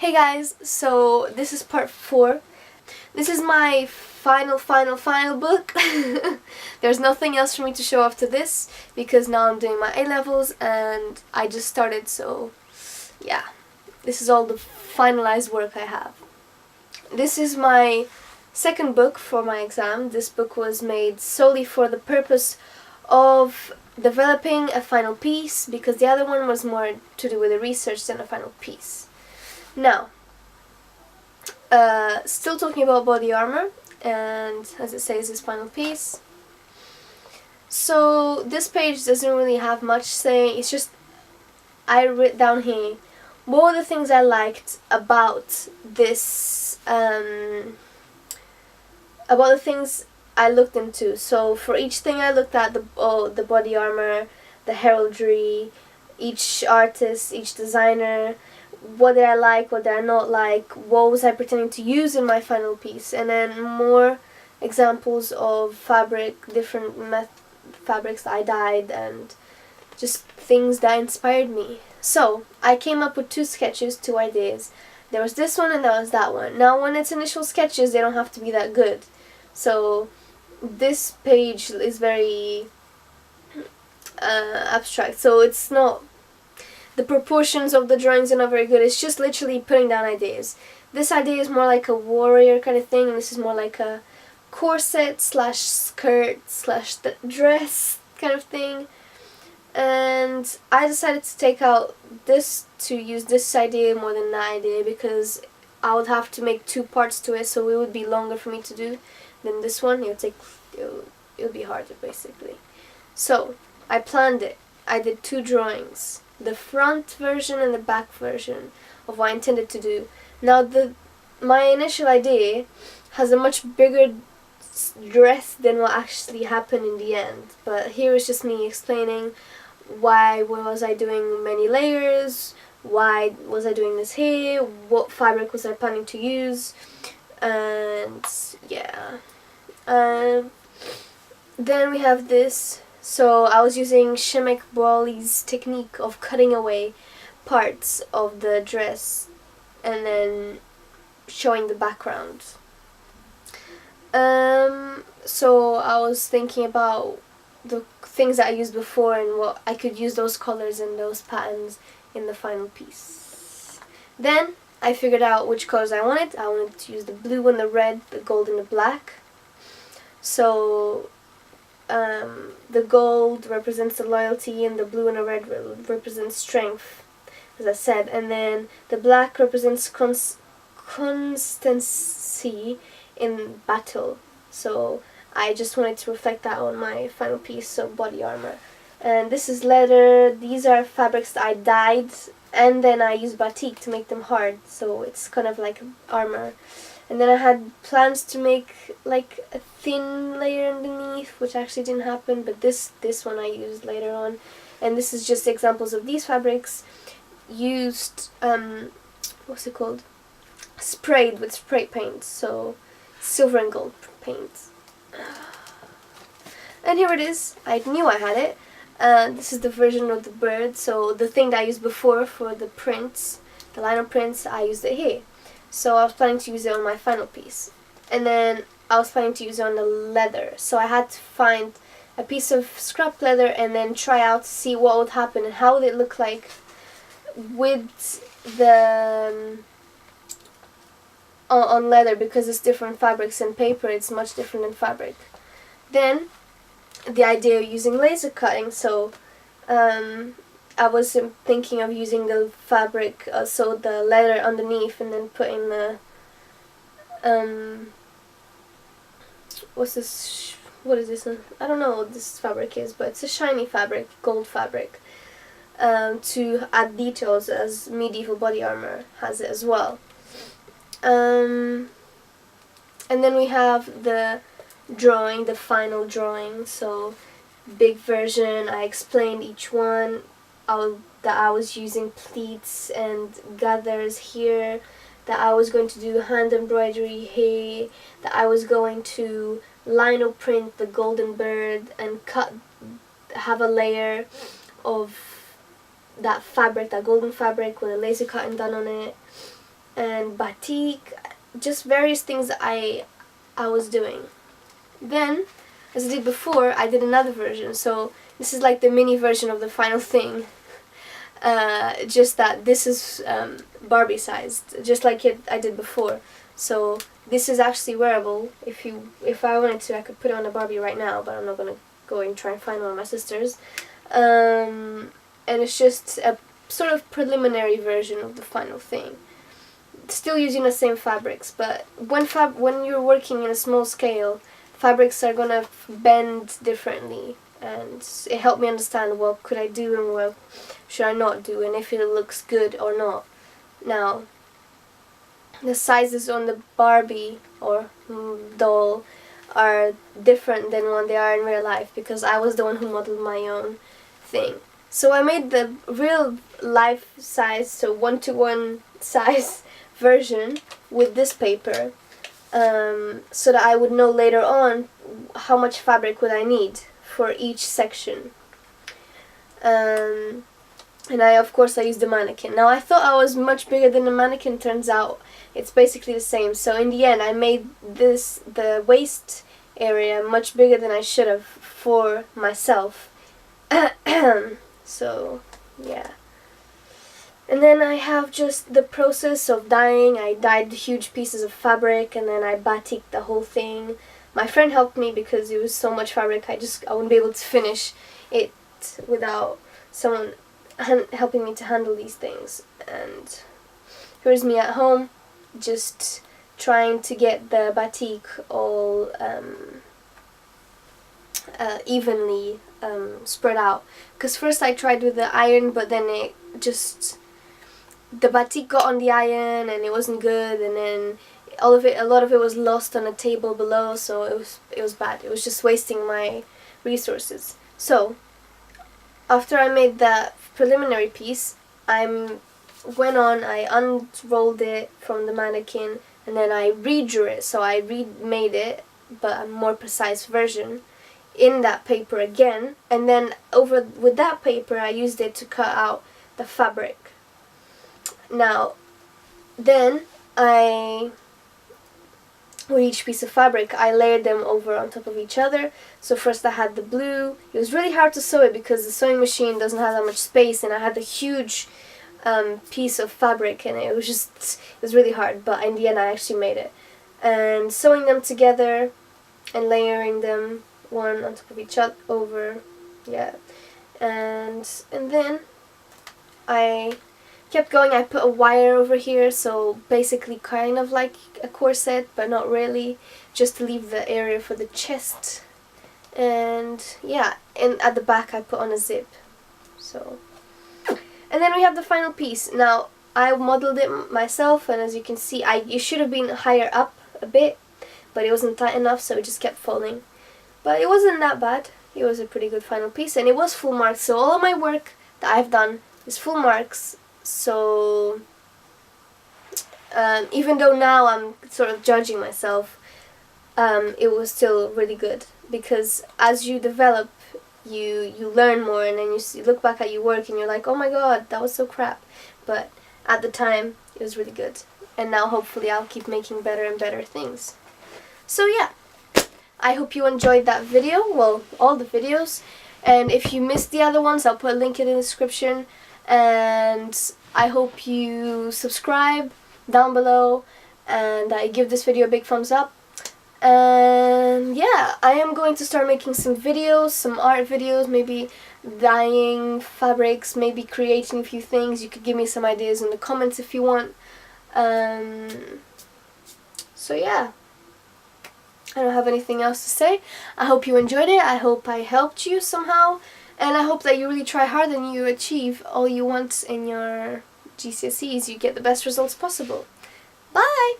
Hey guys, so this is part 4. This is my final book. There's nothing else for me to show after this because now I'm doing my A-levels and I just started, so yeah. This is all the finalized work I have. This is my second book for my exam. This book was made solely for the purpose of developing a final piece because the other one was more to do with the research than a final piece. Now, still talking about body armor, and as it says, this final piece. So this page doesn't really have much saying. It's just I wrote down here what were the things I liked about this, about the things I looked into. So for each thing I looked at, the body armor, the heraldry, each artist, each designer. What did I like, what did I not like, what was I pretending to use in my final piece, and then more examples of different fabrics that I dyed, and just things that inspired me. So, I came up with 2 sketches, 2 ideas. There was this one and there was that one. Now when it's initial sketches, they don't have to be that good. So, this page is very abstract, so it's not... The proportions of the drawings are not very good. It's just literally putting down ideas. This idea is more like a warrior kind of thing, and this is more like a corset slash skirt slash dress kind of thing. And I decided to take out this to use this idea more than that idea because I would have to make 2 parts to it, so it would be longer for me to do than this one. It would be harder basically. So I planned it. I did 2 drawings. The front version and the back version of what I intended to do. Now my initial idea has a much bigger dress than what actually happened in the end, but here is just me explaining why was I doing many layers, why was I doing this here, what fabric was I planning to use, and yeah. Then we have this. So I was using Shimek Brawley's technique of cutting away parts of the dress and then showing the background. So I was thinking about the things that I used before and what I could use those colors and those patterns in the final piece. Then I figured out which colors I wanted. I wanted to use the blue and the red, the gold and the black. So the gold represents the loyalty and the blue and the red represents strength, as I said, and then the black represents constancy in battle. So I just wanted to reflect that on my final piece of body armor. And this is leather. These are fabrics that I dyed, and then I used batik to make them hard, so it's kind of like armor. And then I had plans to make like a thin layer underneath, which actually didn't happen, but this one I used later on. And this is just examples of these fabrics used, what's it called? Sprayed with spray paint, so silver and gold paint. And here it is. I knew I had it. This is the version of the bird, so the thing that I used before for the prints, the lino prints, I used it here. So I was planning to use it on my final piece. And then I was planning to use it on the leather. So I had to find a piece of scrap leather and then try out to see what would happen and how would it look like with the on leather, because it's different fabrics, and paper it's much different than fabric. Then the idea of using laser cutting, so I was thinking of using the fabric, so the leather underneath, and then putting the what's this? What is this? I don't know what this fabric is, but it's a shiny fabric, gold fabric, to add details as medieval body armor has it as well. And then we have the drawing, the final drawing. So big version, I explained each one. That I was using pleats and gathers here, that I was going to do hand embroidery here, that I was going to lino print the golden bird and have a layer of that fabric, that golden fabric with a laser cutting done on it. and batik, just various things that I was doing. Then, as I did before, I did another version, so this is like the mini version of the final thing. Just that this is Barbie sized, just like I did before. So this is actually wearable. If I wanted to, I could put it on a Barbie right now, but I'm not gonna go and try and find one of my sisters. And it's just a sort of preliminary version of the final thing. Still using the same fabrics, but when you're working in a small scale, fabrics are gonna bend differently, and it helped me understand what could I do and what should I not do, and if it looks good or not. Now, the sizes on the Barbie or doll are different than what they are in real life, because I was the one who modeled my own thing. So I made the real life size, so 1-to-1 size version with this paper, so that I would know later on how much fabric would I need for each section. And of course I used the mannequin. Now I thought I was much bigger than the mannequin, turns out it's basically the same. So in the end I made the waist area much bigger than I should have for myself. So yeah. And then I have just the process of dyeing. I dyed huge pieces of fabric and then I batiked the whole thing. My friend helped me because it was so much fabric, I wouldn't be able to finish it without someone helping me to handle these things. And here's me at home, just trying to get the batik all evenly spread out. Because first I tried with the iron, but then the batik got on the iron and it wasn't good, and then a lot of it was lost on a table below, so it was bad. It was just wasting my resources. So after I made that preliminary piece, I unrolled it from the mannequin and then I redrew it. So I remade it, but a more precise version, in that paper again, and then with that paper I used it to cut out the fabric. Now then with each piece of fabric I layered them over on top of each other. So first I had the blue. It was really hard to sew it because the sewing machine doesn't have that much space, and I had a huge piece of fabric and it was really hard, but in the end I actually made it. And sewing them together and layering them one on top of each other and then I kept going. I put a wire over here, so basically kind of like a corset, but not really, just to leave the area for the chest. And yeah, and at the back I put on a zip. So, and then we have the final piece. Now I modeled it myself, and as you can see, it should have been higher up a bit, but it wasn't tight enough, so it just kept falling. But it wasn't that bad. It was a pretty good final piece, and it was full marks, so all of my work that I've done is full marks. So even though now I'm sort of judging myself, it was still really good, because as you develop, you learn more, and then you look back at your work and you're like, oh my god, that was so crap. But at the time it was really good, and now hopefully I'll keep making better and better things. So yeah, I hope you enjoyed that video, well, all the videos, and if you missed the other ones I'll put a link in the description. And I hope you subscribe down below, and I give this video a big thumbs up. And yeah, I am going to start making some videos, some art videos, maybe dyeing fabrics, maybe creating a few things. You could give me some ideas in the comments if you want. So yeah, I don't have anything else to say. I hope you enjoyed it. I hope I helped you somehow. And I hope that you really try hard and you achieve all you want in your GCSEs. You get the best results possible. Bye!